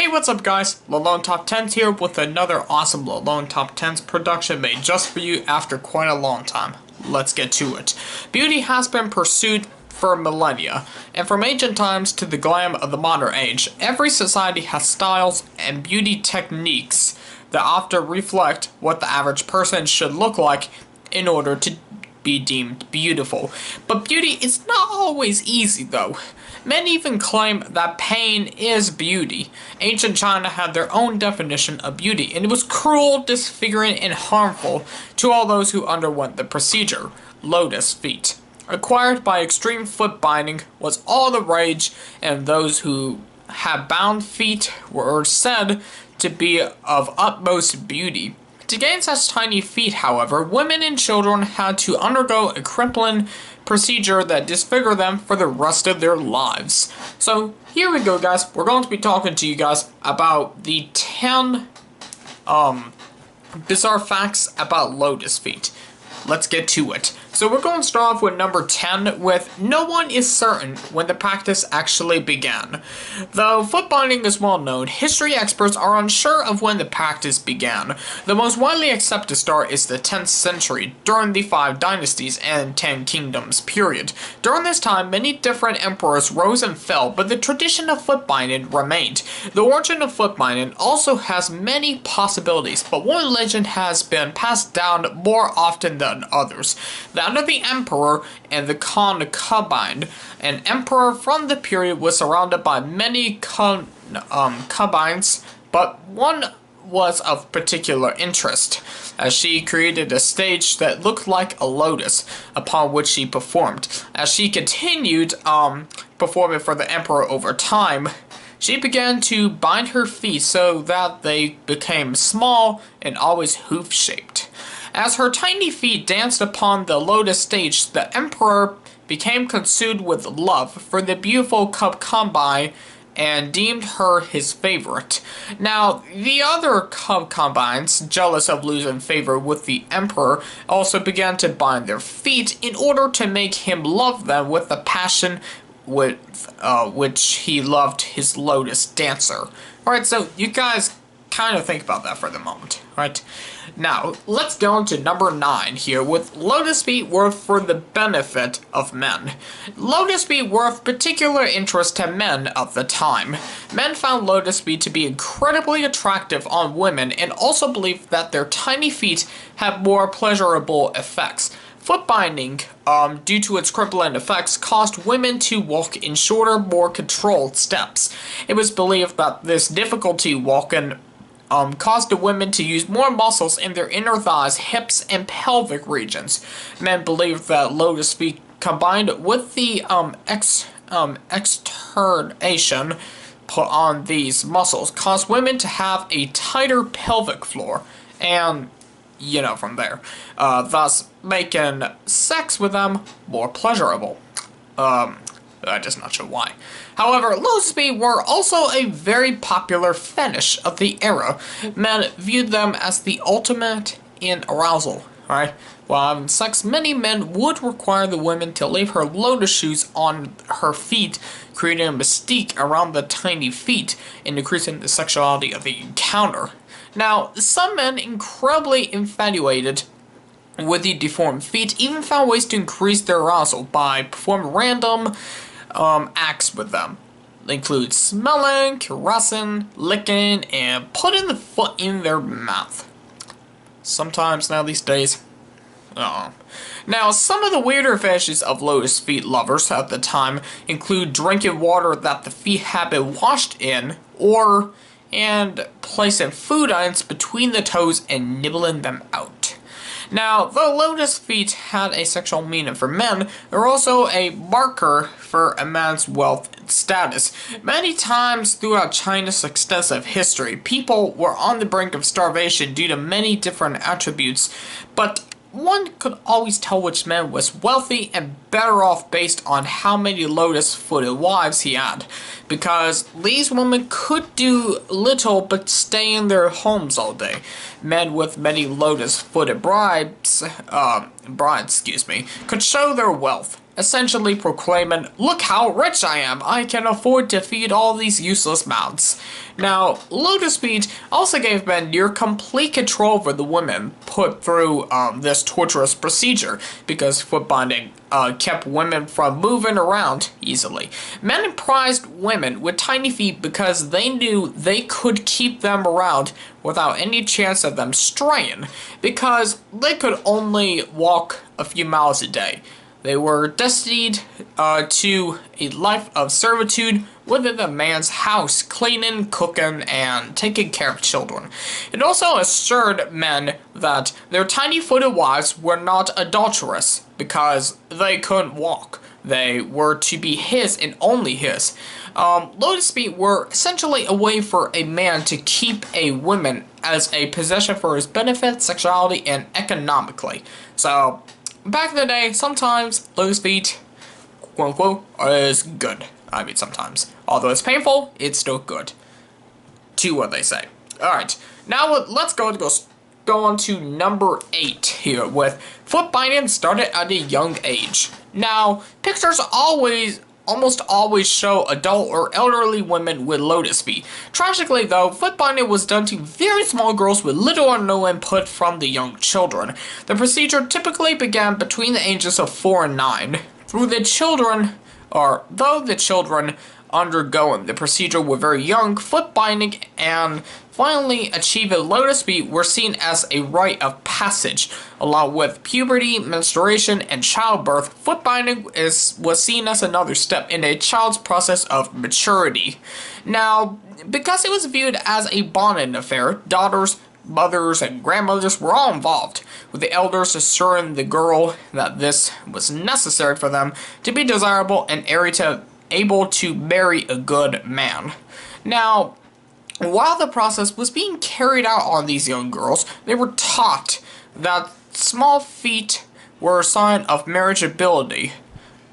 Hey, what's up guys? Lalone Top 10s here with another awesome Lalone Top 10s production made just for you after quite a long time. Let's get to it. Beauty has been pursued for millennia, and from ancient times to the glam of the modern age, every society has styles and beauty techniques that often reflect what the average person should look like in order to be deemed beautiful. But beauty is not always easy though. Men even claim that pain is beauty. Ancient China had their own definition of beauty, and it was cruel, disfiguring, and harmful to all those who underwent the procedure. Lotus feet, acquired by extreme foot binding, was all the rage, and those who had bound feet were said to be of utmost beauty. To gain such tiny feet, however, women and children had to undergo a crippling procedure that disfigured them for the rest of their lives. So here we go, guys. We're going to be talking to you guys about the 10 bizarre facts about lotus feet. Let's get to it. So we're going to start off with number 10 with no one is certain when the practice actually began. Though foot binding is well known, history experts are unsure of when the practice began. The most widely accepted start is the 10th century, during the 5 dynasties and 10 kingdoms period. During this time, many different emperors rose and fell, but the tradition of foot binding remained. The origin of foot binding also has many possibilities, but one legend has been passed down more often than others. That of the emperor and the concubine. An emperor from the period was surrounded by many concubines, but one was of particular interest, as she created a stage that looked like a lotus, upon which she performed. As she continued performing for the emperor over time, she began to bind her feet so that they became small and always hoof-shaped. As her tiny feet danced upon the lotus stage, the emperor became consumed with love for the beautiful concubine and deemed her his favorite. Now, the other concubines, jealous of losing favor with the emperor, also began to bind their feet in order to make him love them with the passion with which he loved his lotus dancer. Alright, so you guys kind of think about that for the moment, right? Now, let's go on to number 9 here, with lotus feet were for the benefit of men. Lotus feet were of particular interest to men of the time. Men found lotus feet to be incredibly attractive on women and also believed that their tiny feet had more pleasurable effects. Foot binding, due to its crippling effects, caused women to walk in shorter, more controlled steps. It was believed that this difficulty walking caused the women to use more muscles in their inner thighs, hips, and pelvic regions. Men believed that lotus feet combined with the externation put on these muscles caused women to have a tighter pelvic floor, and you know from there, thus making sex with them more pleasurable. I'm just not sure why. However, lotus feet were also a very popular fetish of the era. Men viewed them as the ultimate in arousal. Alright? While having sex, many men would require the women to leave her lotus shoes on her feet, creating a mystique around the tiny feet and increasing the sexuality of the encounter. Now, some men, incredibly infatuated with the deformed feet, even found ways to increase their arousal by performing random acts with them. They include smelling, caressing, licking, and putting the foot in their mouth. Sometimes now these days. Now, some of the weirder fetishes of lotus feet lovers at the time include drinking water that the feet had been washed in, and placing food items between the toes and nibbling them out. Now, though lotus feet had a sexual meaning for men, they're also a marker for a man's wealth and status. Many times throughout China's extensive history, people were on the brink of starvation due to many different attributes, but one could always tell which man was wealthy and better off based on how many lotus-footed wives he had, because these women could do little but stay in their homes all day. Men with many lotus-footed brides, could show their wealth, essentially proclaiming, "Look how rich I am! I can afford to feed all these useless mouths." Now, Lotus Meat also gave men near complete control over the women put through this torturous procedure, because foot binding kept women from moving around easily. Men prized women with tiny feet because they knew they could keep them around without any chance of them straying, because they could only walk a few miles a day. They were destined to a life of servitude within the man's house, cleaning, cooking, and taking care of children. It also assured men that their tiny-footed wives were not adulterous because they couldn't walk. They were to be his and only his. Lotus Meat were essentially a way for a man to keep a woman as a possession for his benefit, sexuality, and economically. So, back in the day, sometimes Lotus Meat, quote unquote, is good. I mean, sometimes. Although it's painful, it's still good. To what they say. Alright, now let's go on to number 8 here, with foot binding started at a young age. Now, pictures almost always show adult or elderly women with Lotus Meat. Tragically though, foot binding was done to very small girls with little or no input from the young children. The procedure typically began between the ages of 4 and 9. Though the children undergoing the procedure were very young, foot binding and finally achieving Lotus Meat were seen as a rite of passage. Along with puberty, menstruation, and childbirth, foot binding was seen as another step in a child's process of maturity. Now, because it was viewed as a bonding affair, daughters, mothers, and grandmothers were all involved, with the elders assuring the girl that this was necessary for them to be desirable and able to marry a good man. Now, while the process was being carried out on these young girls, they were taught that small feet were a sign of marriageability,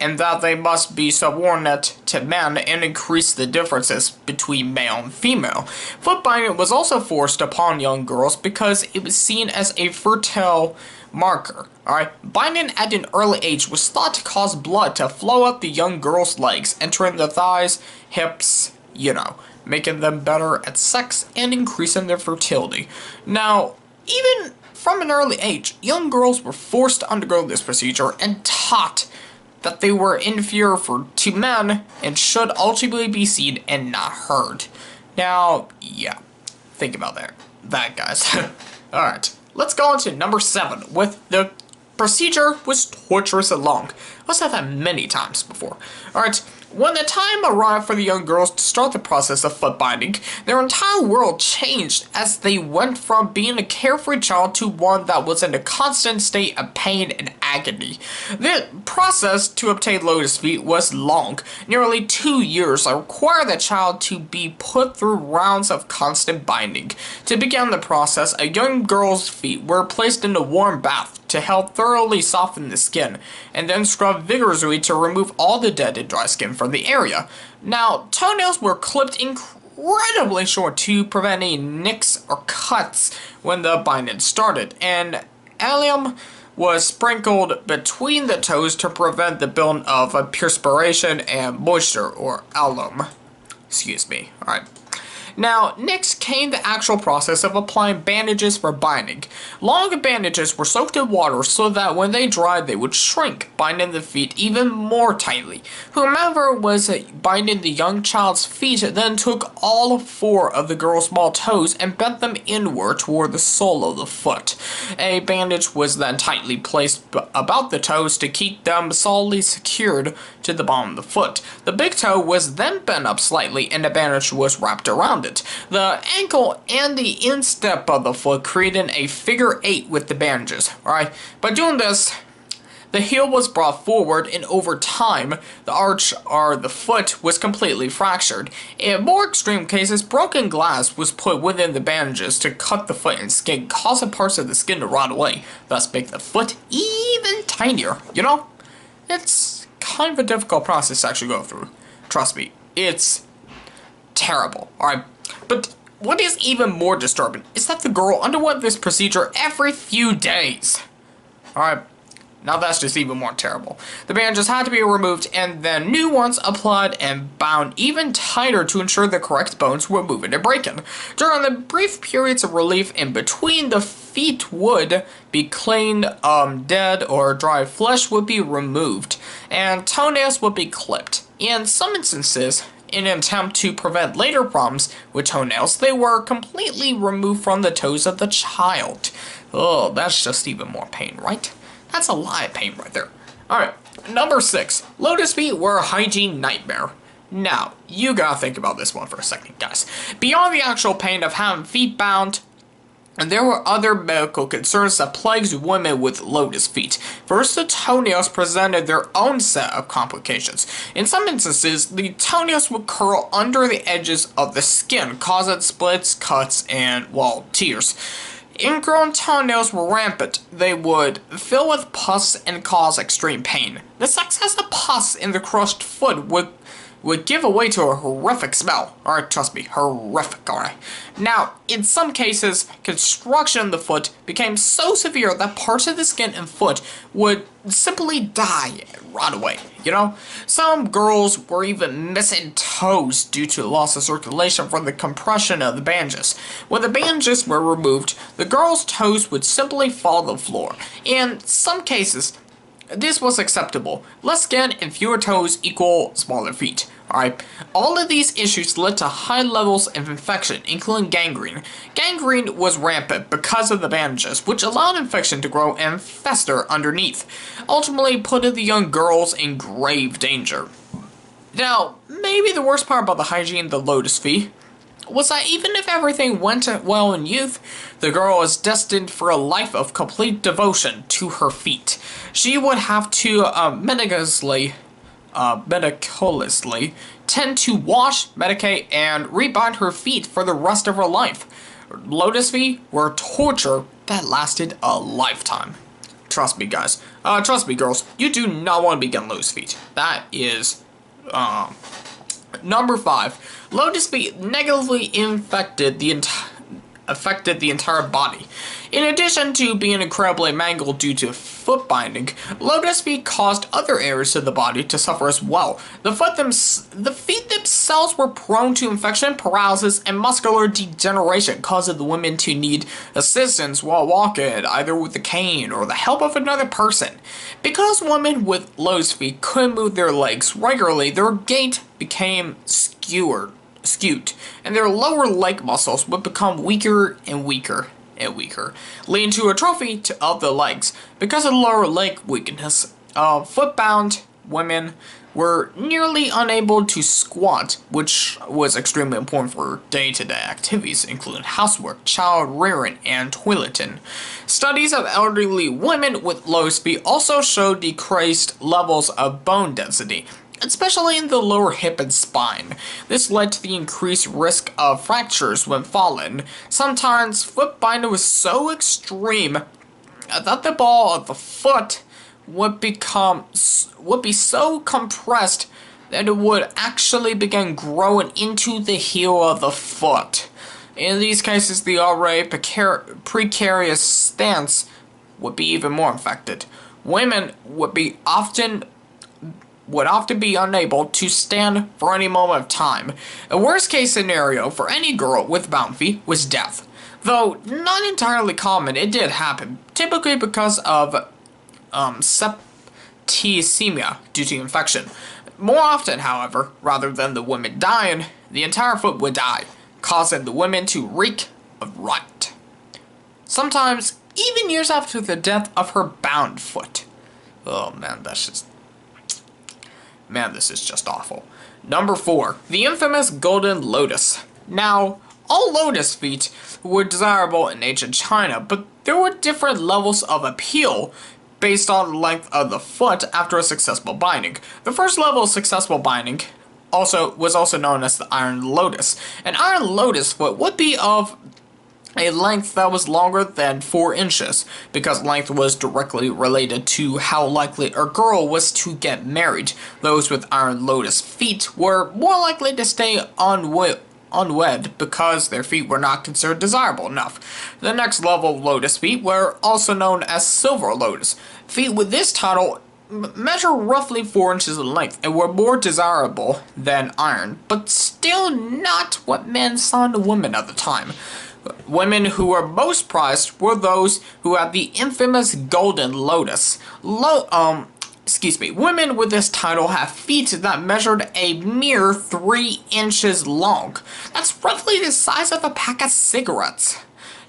and that they must be subordinate to men and increase the differences between male and female. Foot binding was also forced upon young girls because it was seen as a fertile marker. Alright, binding at an early age was thought to cause blood to flow up the young girls' legs, entering the thighs, hips, making them better at sex and increasing their fertility. Now, even from an early age, young girls were forced to undergo this procedure and taught that they were inferior to men and should ultimately be seen and not heard. Now, yeah, think about that guys. Alright, let's go on to number 7, with the procedure was torturous and long. I've said that many times before. Alright, when the time arrived for the young girls to start the process of foot binding, their entire world changed as they went from being a carefree child to one that was in a constant state of pain and agony. The process to obtain Lotus Meat was long, nearly 2 years, that required the child to be put through rounds of constant binding. To begin the process, a young girl's feet were placed in a warm bath to help thoroughly soften the skin, and then scrubbed vigorously to remove all the dead and dry skin from the area. Now, toenails were clipped incredibly short to prevent any nicks or cuts when the binding started, and alum was sprinkled between the toes to prevent the buildup of perspiration and moisture, or alum. Excuse me. Alright. Now, next came the actual process of applying bandages for binding. Long bandages were soaked in water so that when they dried they would shrink, binding the feet even more tightly. Whomever was binding the young child's feet then took all 4 of the girl's small toes and bent them inward toward the sole of the foot. A bandage was then tightly placed about the toes to keep them solidly secured to the bottom of the foot. The big toe was then bent up slightly and the bandage was wrapped around it. The ankle and the instep of the foot created a figure 8 with the bandages. Alright, by doing this, the heel was brought forward, and over time, the arch or the foot was completely fractured. In more extreme cases, broken glass was put within the bandages to cut the foot and skin, causing parts of the skin to rot away, thus make the foot even tinier. It's kind of a difficult process to actually go through. Trust me, it's terrible. Alright, but what is even more disturbing is that the girl underwent this procedure every few days. Alright, Now that's just even more terrible. The bandages had to be removed and then new ones applied and bound even tighter to ensure the correct bones were moving and breaking. During the brief periods of relief in between, the feet would be cleaned, dead or dry flesh would be removed, and toenails would be clipped. In some instances, in an attempt to prevent later problems with toenails, they were completely removed from the toes of the child. Oh, that's just even more pain, right? That's a lot of pain right there. Alright, number 6. Lotus feet were a hygiene nightmare. Now, you gotta think about this one for a second, guys. Beyond the actual pain of having feet bound, and there were other medical concerns that plagued women with lotus feet. First, the toenails presented their own set of complications. In some instances, the toenails would curl under the edges of the skin, causing splits, cuts, and, well, tears. Ingrown toenails were rampant. They would fill with pus and cause extreme pain. This excessive pus in the crushed foot would give way to a horrific smell. Alright, trust me, horrific, alright. Now, in some cases, construction of the foot became so severe that parts of the skin and foot would simply die and rot away, you know? Some girls were even missing toes due to loss of circulation from the compression of the bandages. When the bandages were removed, the girls' toes would simply fall to the floor. In some cases, this was acceptable. Less skin and fewer toes equal smaller feet. Alright, all of these issues led to high levels of infection, including gangrene. Gangrene was rampant because of the bandages, which allowed infection to grow and fester underneath, ultimately putting the young girls in grave danger. Now, maybe the worst part about the hygiene of the lotus feet was that even if everything went well in youth, the girl was destined for a life of complete devotion to her feet. She would have to meticulously tend to wash, medicate, and rebind her feet for the rest of her life. Lotus feet were torture that lasted a lifetime. Trust me, guys. Trust me, girls. You do not want to be getting lotus feet. That is, number 5. Lotus feet negatively affected the entire body. In addition to being incredibly mangled due to foot binding, lotus feet caused other areas of the body to suffer as well. The feet themselves were prone to infection, paralysis, and muscular degeneration, causing the women to need assistance while walking, either with a cane or the help of another person. Because women with lotus feet couldn't move their legs regularly, their gait became skewed, and their lower leg muscles would become weaker and weaker and weaker, leading to atrophy of the legs. Because of the lower leg weakness, foot-bound women were nearly unable to squat, which was extremely important for day-to-day activities, including housework, child rearing, and toileting. Studies of elderly women with lotus feet also showed decreased levels of bone density, especially in the lower hip and spine. This led to the increased risk of fractures when falling. Sometimes foot binding was so extreme that the ball of the foot would be so compressed that it would actually begin growing into the heel of the foot. In these cases, the already precarious stance would be even more affected. Women would often be unable to stand for any moment of time. A worst-case scenario for any girl with bound feet was death. Though not entirely common, it did happen, typically because of septicemia due to infection. More often, however, rather than the women dying, the entire foot would die, causing the women to reek of rot. Sometimes, even years after the death of her bound foot. Oh man, this is just awful. Number 4. The infamous golden lotus. Now, all lotus feet were desirable in ancient China, but there were different levels of appeal based on the length of the foot after a successful binding. The first level of successful binding was also known as the iron lotus. An iron lotus foot would be of a length that was longer than 4 inches, because length was directly related to how likely a girl was to get married. Those with iron lotus feet were more likely to stay unwed because their feet were not considered desirable enough. The next level of lotus feet were also known as silver lotus. Feet with this title measure roughly 4 inches in length and were more desirable than iron, but still not what men saw in women at the time. Women who were most prized were those who had the infamous golden lotus. Women with this title have feet that measured a mere 3 inches long. That's roughly the size of a pack of cigarettes.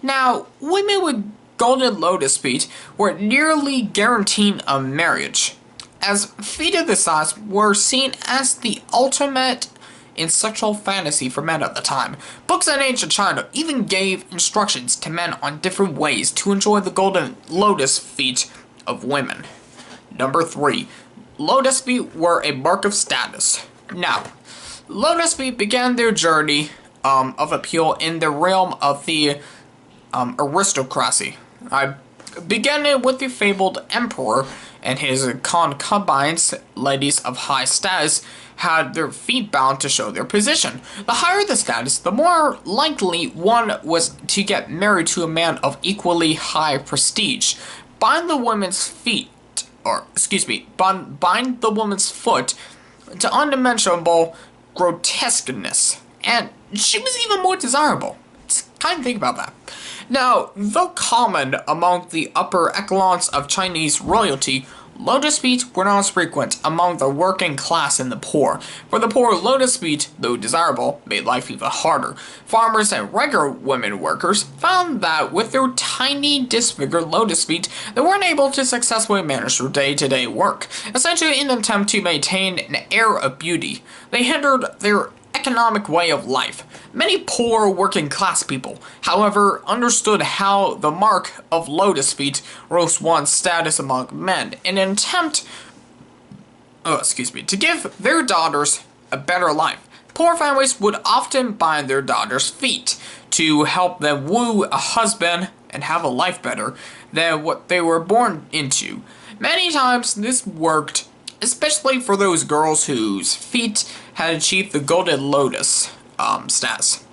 Now, women with golden lotus feet were nearly guaranteeing a marriage, as feet of this size were seen as the ultimate in sexual fantasy for men at the time. Books in ancient China even gave instructions to men on different ways to enjoy the golden lotus feet of women. Number 3. Lotus feet were a mark of status. Now, lotus feet began their journey of appeal in the realm of the aristocracy. Beginning with the fabled emperor and his concubines, ladies of high status, had their feet bound to show their position. The higher the status, the more likely one was to get married to a man of equally high prestige. Bind the woman's foot to unimaginable grotesqueness, and she was even more desirable. Just kind of think about that. Now, though common among the upper echelons of Chinese royalty, lotus feet were not as frequent among the working class and the poor. For the poor, lotus feet, though desirable, made life even harder. Farmers and regular women workers found that with their tiny, disfigured lotus feet, they weren't able to successfully manage their day-to-day work. Essentially, in an attempt to maintain an air of beauty, they hindered their economic way of life. Many poor working class people, however, understood how the mark of lotus feet rose one's status among men in an attempt to give their daughters a better life. Poor families would often bind their daughters' feet to help them woo a husband and have a life better than what they were born into. Many times this worked, especially for those girls whose feet had achieved the golden lotus status.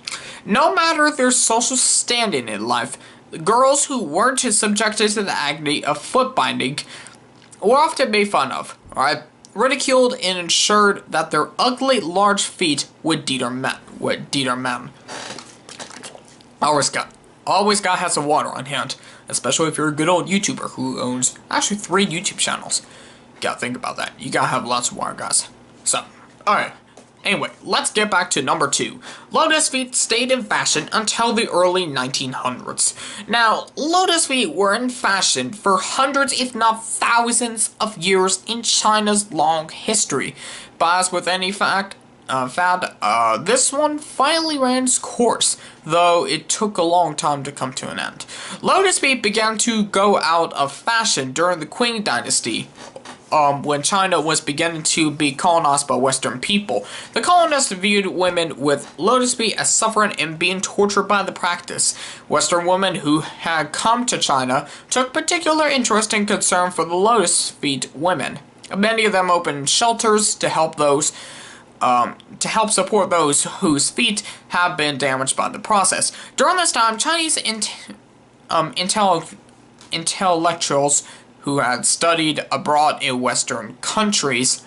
No matter their social standing in life, the girls who weren't subjected to the agony of foot binding were often made fun of, ridiculed, and ensured that their ugly large feet would deter men. Always gotta have some water on hand, especially if you're a good old YouTuber who owns actually 3 YouTube channels. Gotta think about that. You gotta have lots of water, guys. So, alright. Anyway, let's get back to number 2. Lotus feet stayed in fashion until the early 1900s. Now, lotus feet were in fashion for hundreds, if not thousands, of years in China's long history. But as with any fad, this one finally ran its course, though it took a long time to come to an end. Lotus feet began to go out of fashion during the Qing dynasty, when China was beginning to be colonized by Western people. The colonists viewed women with lotus feet as suffering and being tortured by the practice. Western women who had come to China took particular interest and concern for the lotus feet women. Many of them opened shelters to help support those whose feet have been damaged by the process. During this time, Chinese intellectuals who had studied abroad in Western countries,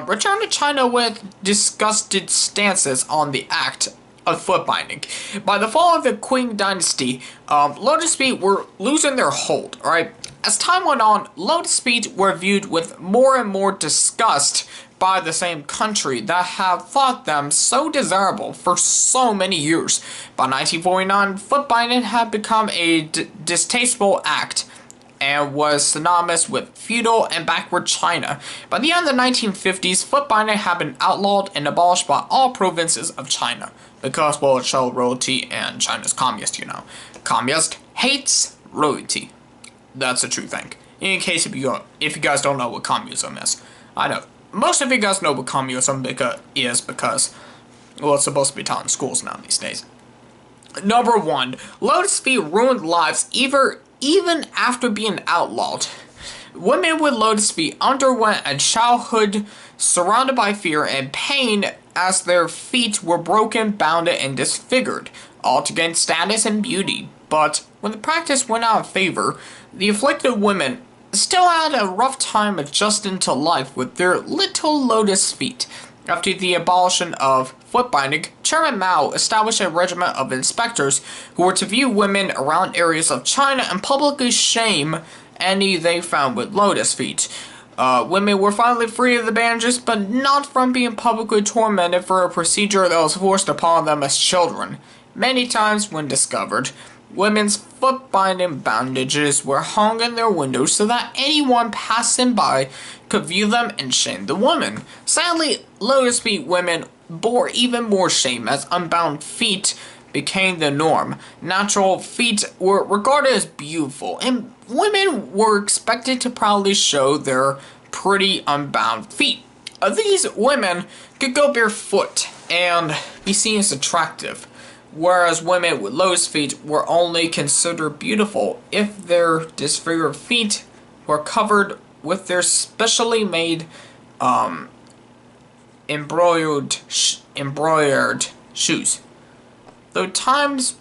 returned to China with disgusted stances on the act of foot binding. By the fall of the Qing dynasty, lotus feet were losing their hold, As time went on, lotus feet were viewed with more and more disgust by the same country that have thought them so desirable for so many years. By 1949, foot binding had become a distasteful act and was synonymous with feudal and backward China. By the end of the 1950s, foot binding had been outlawed and abolished by all provinces of China, because, well, it showed royalty and China's communist, Communist hates royalty. That's a true thing. In case if you guys don't know what communism is. I know. Most of you guys know what communism is because, well, it's supposed to be taught in schools now these days. Number 1. Lotus feet ruined lives even after being outlawed. Women with lotus feet underwent a childhood surrounded by fear and pain as their feet were broken, bounded, and disfigured, all to gain status and beauty. But when the practice went out of favor, the afflicted women still had a rough time adjusting to life with their little lotus feet. After the abolition of foot binding, Chairman Mao established a regiment of inspectors who were to view women around areas of China and publicly shame any they found with lotus feet. Women were finally free of the bandages, but not from being publicly tormented for a procedure that was forced upon them as children. Many times, when discovered, women's foot binding bandages were hung in their windows so that anyone passing by could view them and shame the woman. Sadly, lotus feet women bore even more shame as unbound feet became the norm. Natural feet were regarded as beautiful, and women were expected to proudly show their pretty unbound feet. These women could go barefoot and be seen as attractive, whereas women with lotus feet were only considered beautiful if their disfigured feet were covered with their specially made embroidered shoes. Though times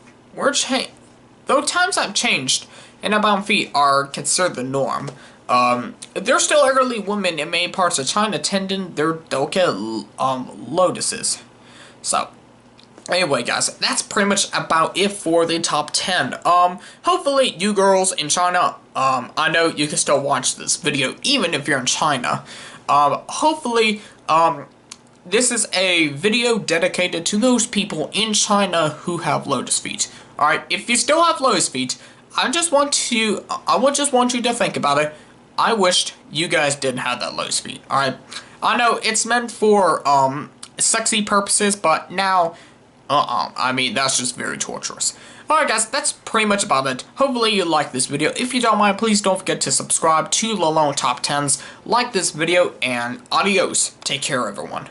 have changed and unbound feet are considered the norm, there are still elderly women in many parts of China tending their delicate lotuses. So, anyway, guys, that's pretty much about it for the top 10. Hopefully you girls in China, I know you can still watch this video even if you're in China. Hopefully, this is a video dedicated to those people in China who have lotus feet. Alright, if you still have lotus feet, I just want you to think about it. I wished you guys didn't have that lotus feet. Alright, I know it's meant for, sexy purposes, but now, I mean, that's just very torturous. Alright guys, that's pretty much about it. Hopefully you liked this video. If you don't mind, please don't forget to subscribe to Lalone Top 10s, like this video, and adios. Take care, everyone.